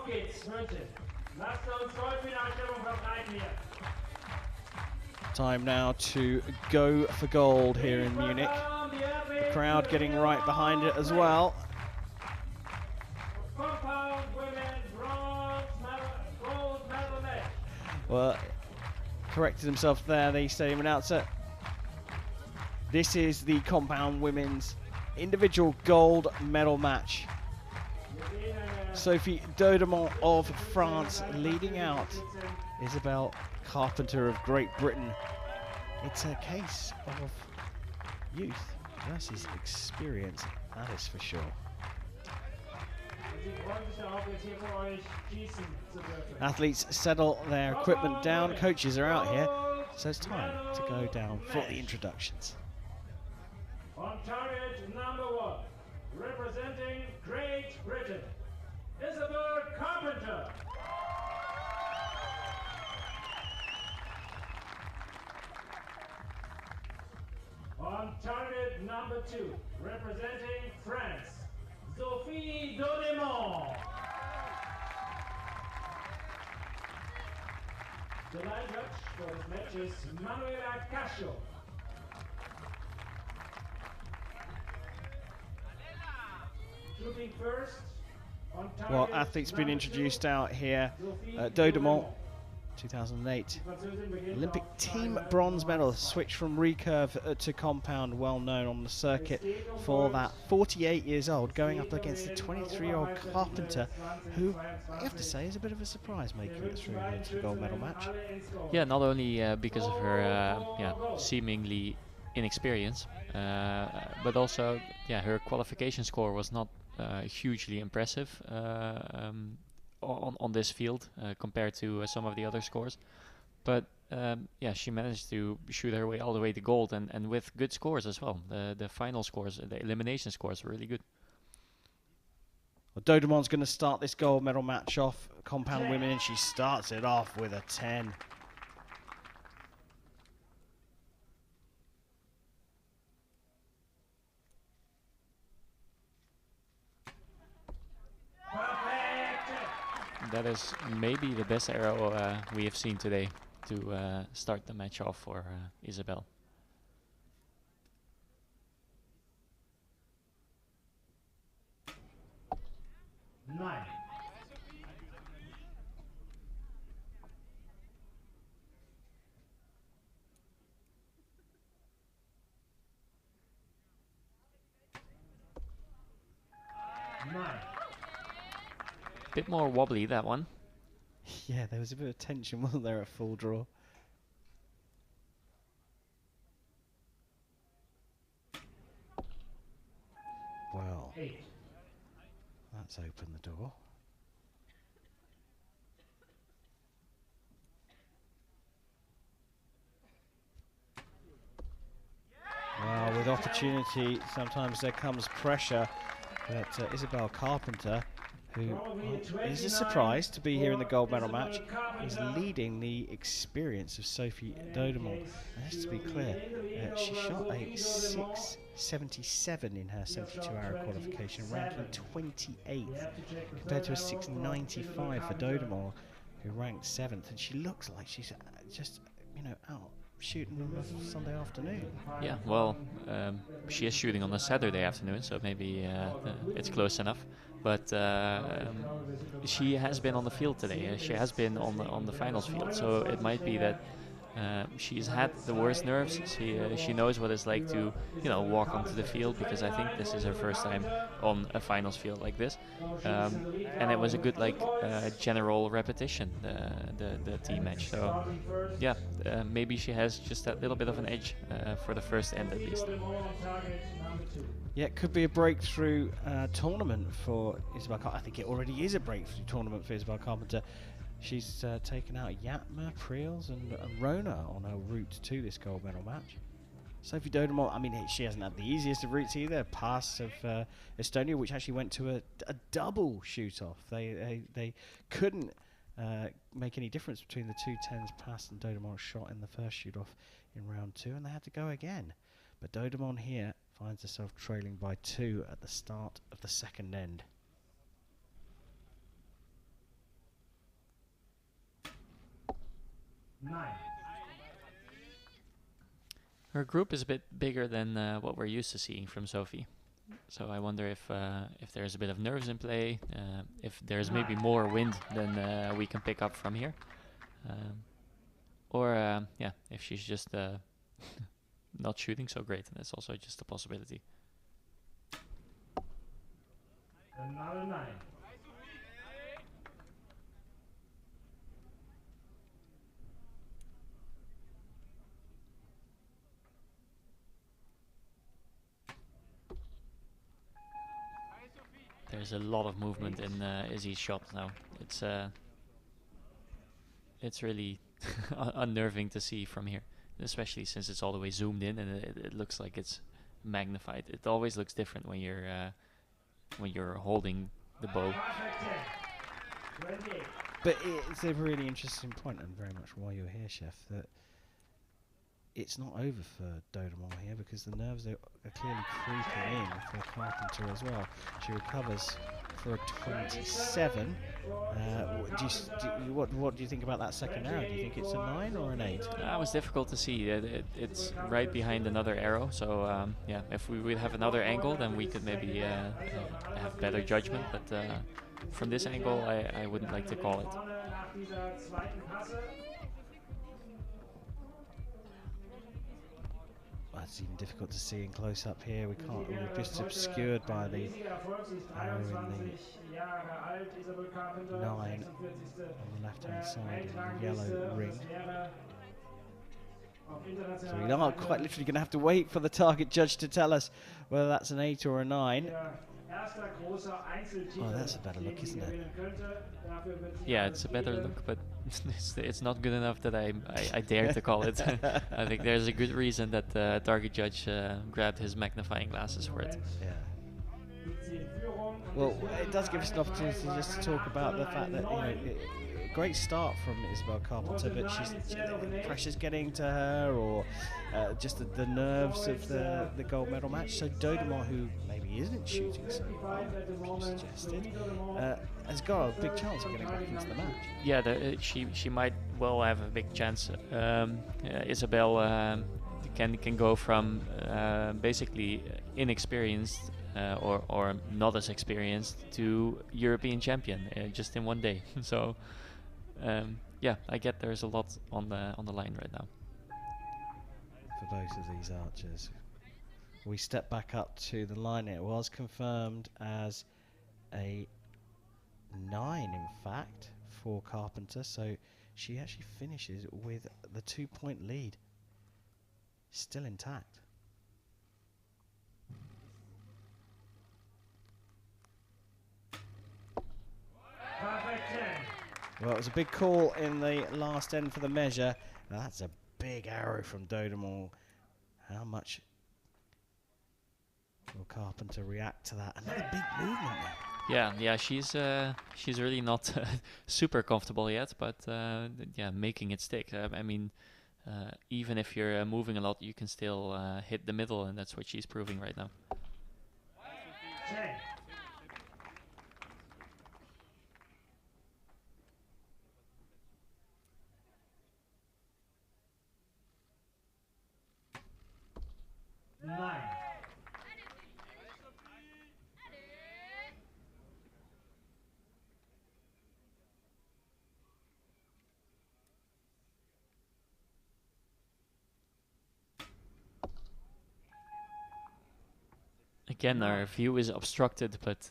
geht's, München. Lasst uns Goldfinalstimmung verbreiten hier. Time now to go for gold here in Munich. The crowd getting right behind it as well. Compound women's bronze medal, gold medal match. Well, corrected himself there, the stadium announcer. This is the compound women's individual gold medal match. Sophie Dodemont of France leading out Isabelle Carpenter of Great Britain. It's a case of youth versus experience, that is for sure. Athletes settle their equipment down, coaches are out here, so it's time to go down for the introductions. On target number 1, representing Great Britain, Isabelle Carpenter. On target number 2, representing France, Sophie Dodemont. The line judge for this match is Manuela Cascio. Shooting first. Well, athletes been introduced out here. Dodemont, 2008 Olympic team bronze medal, switched from recurve to compound, well known on the circuit for that. 48 years old, going up against the 23-year-old Carpenter, who I have to say is a bit of a surprise making it through here to the gold medal match. Yeah, not only because of her seemingly inexperience, but also her qualification score was not hugely impressive on this field compared to some of the other scores, but she managed to shoot her way all the way to gold, and with good scores as well. The final scores, the elimination scores, were really good. Well, Dodemont's going to start this gold medal match off, compound women, and she starts it off with a 10. That is maybe the best arrow we have seen today to start the match off for Isabelle. Nine. Bit more wobbly, that one. Yeah, there was a bit of tension, wasn't there, at full draw? Well, that's opened the door. Well, with opportunity, sometimes there comes pressure. But Isabelle Carpenter, who is a surprise to be here in the gold medal match, is leading the experience of Sophie Dodemont. And just to be clear, she shot a 6.77 in her 72-hour qualification, ranking 28th, compared to a 6.95 for Dodemont, who ranked 7th. And she looks like she's just, out shooting on a Sunday afternoon. Yeah, well, she is shooting on a Saturday afternoon, so maybe it's close enough. But she has been on the field today. She has been on the finals field, so it might be that she's had the worst nerves. She knows what it's like to walk onto the field, because I think this is her first time on a finals field like this, and it was a good general repetition, the team match. So yeah, maybe she has just that little bit of an edge for the first end at least. Yeah, it could be a breakthrough tournament for Isabelle Carpenter. I think it already is a breakthrough tournament for Isabelle Carpenter. She's taken out Yatma, Priels and Rona on her route to this gold medal match. Sophie Dodemont, I mean, she hasn't had the easiest of routes either. Pass of Estonia, which actually went to a double shoot-off. They couldn't make any difference between the two 10s pass and Dodemont's shot in the first shoot-off in round 2, and they had to go again. But Dodemont here finds herself trailing by 2 at the start of the second end. Her group is a bit bigger than what we're used to seeing from Sophie. So I wonder if there's a bit of nerves in play, if there's maybe more wind than we can pick up from here. Or yeah, if she's just not shooting so great, and that's also just a possibility. Another 9. There's a lot of movement in Izzy's shot now. It's really unnerving to see from here, especially since it's all the way zoomed in and it looks like it's magnified. It always looks different when you're holding the bow. But it's a really interesting point, and very much why you're here, Chef, that it's not over for Dodemont here, because the nerves are clearly creeping in for Carpenter as well. She recovers for a 27. What do you think about that second arrow? Do you think it's a 9 or an 8? That was difficult to see. It's right behind another arrow, so yeah, if we would have another angle, then we could maybe have better judgment, but from this angle, I wouldn't like to call it. It's even difficult to see in close up here. We're just obscured by the arrow in the 9 on the left hand side in the yellow ring. So we are quite literally going to have to wait for the target judge to tell us whether that's an 8 or a 9. Oh, that's a better look, isn't it? Yeah, it's a better look, but it's not good enough that I dare to call it. I think there's a good reason that the target judge grabbed his magnifying glasses for it. Yeah. Well, it does give us an opportunity just to talk about the fact that, great start from Isabelle Carpenter, but the pressure's getting to her, or just the nerves of the gold medal match. So Dodemont, who maybe isn't shooting so well, as you suggested, has got a big chance of getting back into the match. Yeah, she might well have a big chance. Isabelle can go from basically inexperienced or not as experienced to European champion just in one day. So. Yeah, I get there's a lot on the line right now. For both of these archers. We step back up to the line. It was confirmed as a 9, in fact, for Carpenter. So she actually finishes with the 2-point lead still intact. Well, it was a big call in the last end for the measure. That's a big arrow from Dodemont. How much will Carpenter react to that? Another big movement there. Yeah, she's really not super comfortable yet, but yeah, making it stick. I mean, even if you're moving a lot, you can still hit the middle, and that's what she's proving right now. 10. Again, our view is obstructed, but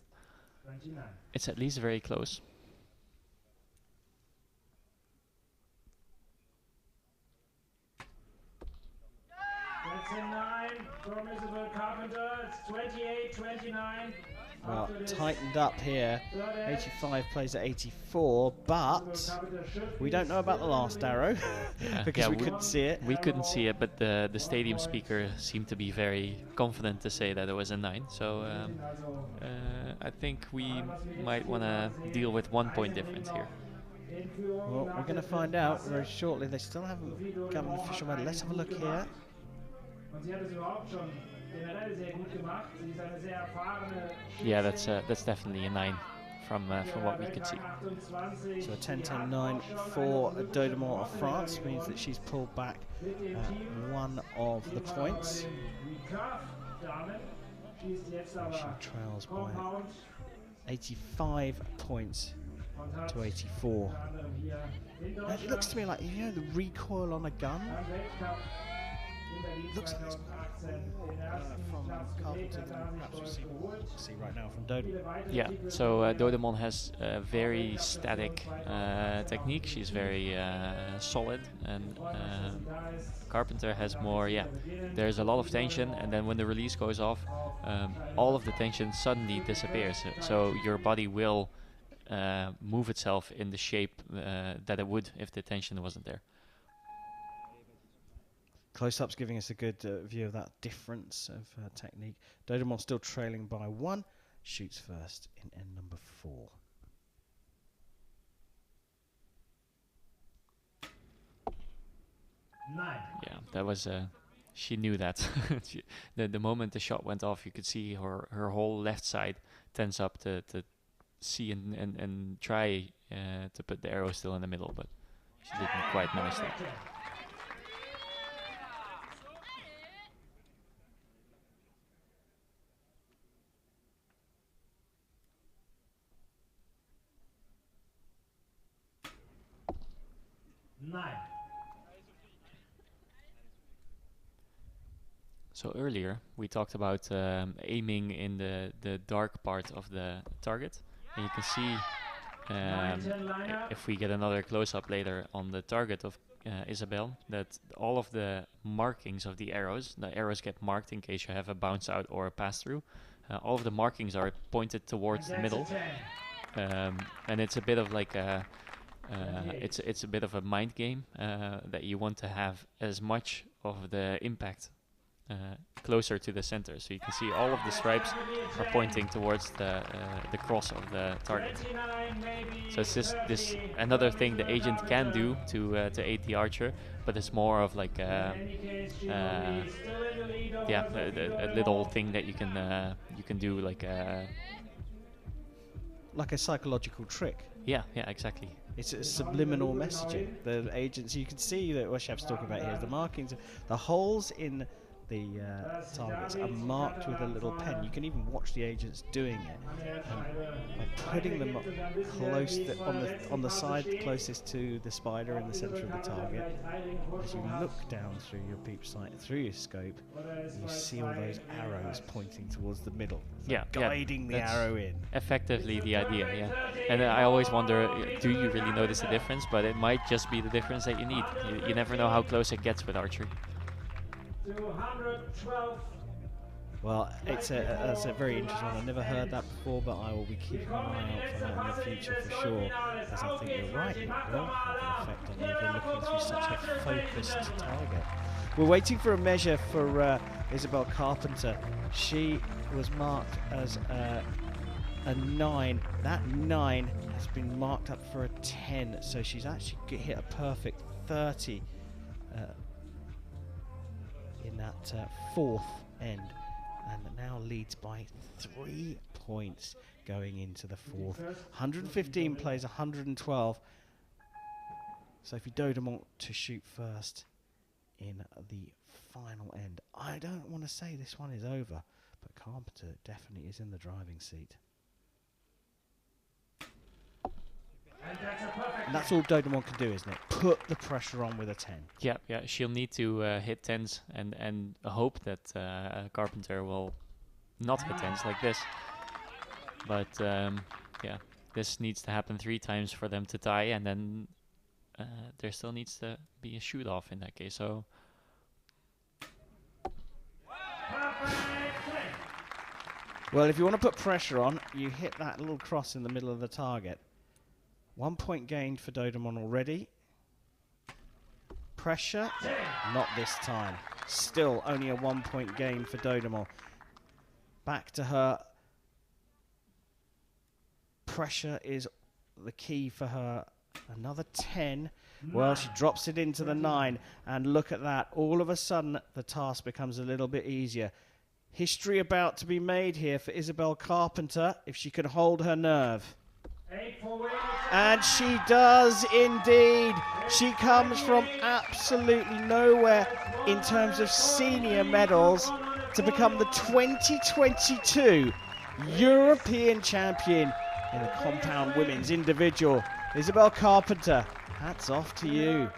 29. it's at least very close. That's a 9 from Isabelle Carpenter. It's 28-29. Well, tightened up here. 85 plays at 84, but we don't know about the last arrow because we couldn't see it. We couldn't see it, but the stadium speaker seemed to be very confident to say that it was a 9. So I think we might want to deal with 1 point difference here. Well, we're going to find out very shortly. They still haven't got an official medal. Let's have a look here. Yeah, that's definitely a 9 from what we could see. So a 10-10-9 for Dodemont of France means that she's pulled back one of the points. She trails by 85 points to 84. Now, it looks to me like, you know, the recoil on a gun. It looks like it's more from Carpenter than perhaps we see right now from Dodemont. Yeah, so Dodemont has a very static technique. She's very solid, and Carpenter has more, there's a lot of tension, and then when the release goes off, all of the tension suddenly disappears. So your body will move itself in the shape that it would if the tension wasn't there. Close-up's giving us a good view of that difference of technique. Dodemont still trailing by 1, shoots first in end number 4. Yeah, that was she knew that. The moment the shot went off, you could see her whole left side tense up to see and try to put the arrow still in the middle, but she didn't quite manage that. So earlier we talked about aiming in the dark part of the target, and you can see if we get another close-up later on the target of Isabelle, that all of the markings of the arrows get marked in case you have a bounce out or a pass through. All of the markings are pointed towards the middle, and it's a bit of like it's a bit of a mind game that you want to have as much of the impact closer to the center, so you can see all of the stripes are pointing towards the cross of the target. So it's this another thing the agent can do to aid the archer, but it's more of like a little thing that you can do like a psychological trick. Yeah, exactly. It's a subliminal messaging. The agents, you can see that what Chef's talking about here is the markings, the holes in the targets are marked with a little pen. You can even watch the agents doing it by putting them close on the side closest to the spider in the center of the target. As you look down through your peep sight, through your scope, you see all those arrows pointing towards the middle, guiding the arrow in. Effectively the idea, And I always wonder, do you really notice the difference? But it might just be the difference that you need. You never know how close it gets with archery. 212. Well, it's a very interesting one. I've never heard that before, but I will be keeping an eye out for that in the future for sure, as I think you're right, it will have an effect on you if you're looking through such a focused target. We're waiting for a measure for Isabelle Carpenter. She was marked as a 9. That 9 has been marked up for a 10, so she's actually hit a perfect 30 in that fourth end, and now leads by 3 points going into the fourth. 115 plays 112. Sophie Dodemont to shoot first in the final end. I don't want to say this one is over, but Carpenter definitely is in the driving seat. And that's all Dodemont can do, isn't it? Put the pressure on with a 10. Yeah, she'll need to hit 10s and hope that Carpenter will not hit 10s like this. But this needs to happen 3 times for them to tie, and then there still needs to be a shoot-off in that case. So well, if you want to put pressure on, you hit that little cross in the middle of the target. 1 point gained for Dodemont already. Pressure, not this time. Still only a 1 point gain for Dodemont. Back to her. Pressure is the key for her. Another 10. Well, she drops it into the 9. And look at that. All of a sudden, the task becomes a little bit easier. History about to be made here for Isabelle Carpenter if she can hold her nerve. And she does indeed. She comes from absolutely nowhere in terms of senior medals to become the 2022 European champion in the compound women's individual. Isabelle Carpenter, hats off to you.